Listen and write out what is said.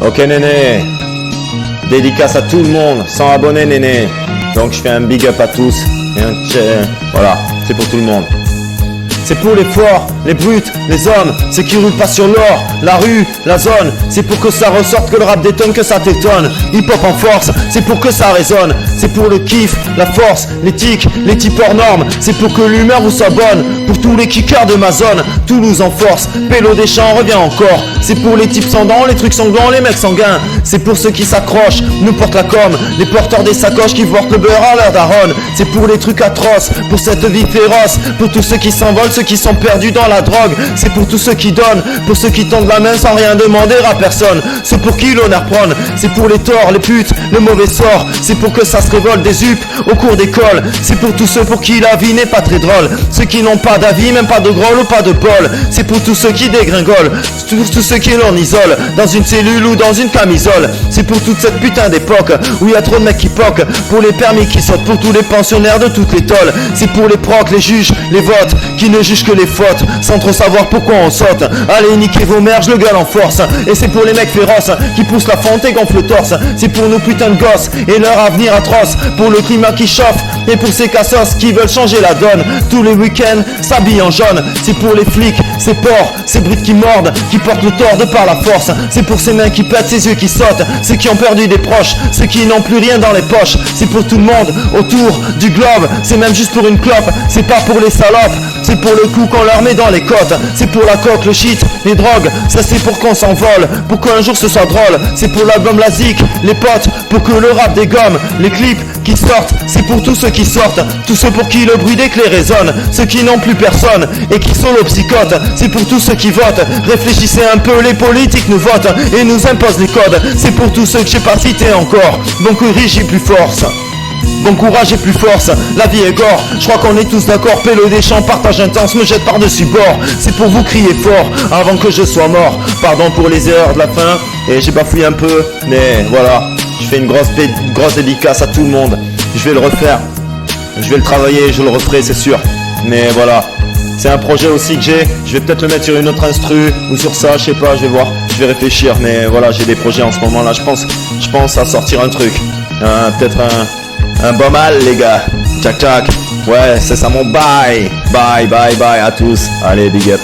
Ok néné, dédicace à tout le monde, 100 abonnés néné. Donc je fais un big up à tous. Voilà, c'est pour tout le monde. C'est pour les forts, les brutes, les hommes, ceux qui roulent pas sur l'or, la rue, la zone. C'est pour que ça ressorte, que le rap détonne, que ça t'étonne. Hip-hop en force, c'est pour que ça résonne. C'est pour le kiff, la force, l'éthique, les types hors normes. C'est pour que l'humeur vous soit bonne. Pour tous les kickers de ma zone, Toulouse en force, Pélo des champs revient encore. C'est pour les types sans dents, les trucs sanglants, les mecs sanguins. C'est pour ceux qui s'accrochent, nous portent la com. Les porteurs des sacoches qui portent le beurre à leur daronne. C'est pour les trucs atroces, pour cette vie féroce. Pour tous ceux qui s'envolent, ceux qui sont perdus dans la drogue. C'est pour tous ceux qui donnent, pour ceux qui tendent la main sans rien demander à personne. Ceux pour qui l'honneur prône. C'est pour les torts, les putes, le mauvais sort. C'est pour que ça se révolte des up au cours d'école. C'est pour tous ceux pour qui la vie n'est pas très drôle. Ceux qui n'ont pas d'avis, même pas de grolle ou pas de bol. C'est pour tous ceux qui dégringolent, pour tous ceux qui l'on isole dans une cellule ou dans une camisole. C'est pour toute cette putain d'époque où il y a trop de mecs qui poquent. Pour les permis qui sautent, pour tous les pensionnaires de toutes les tolles. C'est pour les procs, les juges, les votes qui ne jugent que les fautes sans trop savoir pourquoi on saute. Allez niquez vos mères, je le gueule en force. Et c'est pour les mecs féroces qui poussent la fonte et gonflent le torse. C'est pour nos putains de gosses et leur avenir atroce. Pour le climat qui chauffe et pour ces cassos qui veulent changer la donne. Tous les week-ends s'habillent en jaune. C'est pour les flics, ces porcs, ces brutes qui mordent, qui portent le tort de par la force. C'est pour ces mains qui pètent, ces yeux qui sautent, ceux qui ont perdu des proches, ceux qui n'ont plus rien dans les poches. C'est pour tout le monde autour du globe. C'est même juste pour une clope. C'est pas pour les salopes, c'est pour le coup qu'on leur met dans les côtes. C'est pour la coque, le shit, les drogues. Ça c'est pour qu'on s'envole, pour qu'un jour ce soit drôle. C'est pour l'album La Zik, les potes, pour que le rap dégomme. Les clips qui sortent, c'est pour tous ceux qui sortent. Tous ceux pour qui le bruit des clés résonne. Ceux qui n'ont plus personne et qui sont le psychote. C'est pour tous ceux qui votent. Réfléchissez un peu, les politiques nous votent et nous imposent les codes. C'est pour tous ceux que j'ai pas cités encore. Bon courage et plus force. Bon courage et plus force, la vie est gore. Je crois qu'on est tous d'accord, Pélo des champs, partage intense, me jette par-dessus bord. C'est pour vous crier fort, avant que je sois mort. Pardon pour les erreurs de la fin, et j'ai bafouillé un peu. Mais voilà, je fais une grosse dédicace à tout le monde. Je vais le refaire, je vais le travailler, je le referai c'est sûr. Mais voilà, c'est un projet aussi que j'ai. Je vais peut-être le mettre sur une autre instru, ou sur ça, je sais pas, je vais voir. Je vais réfléchir, mais voilà, j'ai des projets en ce moment là. Je pense à sortir un truc, peut-être un bon mal les gars. Tchac tchac. Ouais, c'est ça mon bye. Bye à tous. Allez, big up.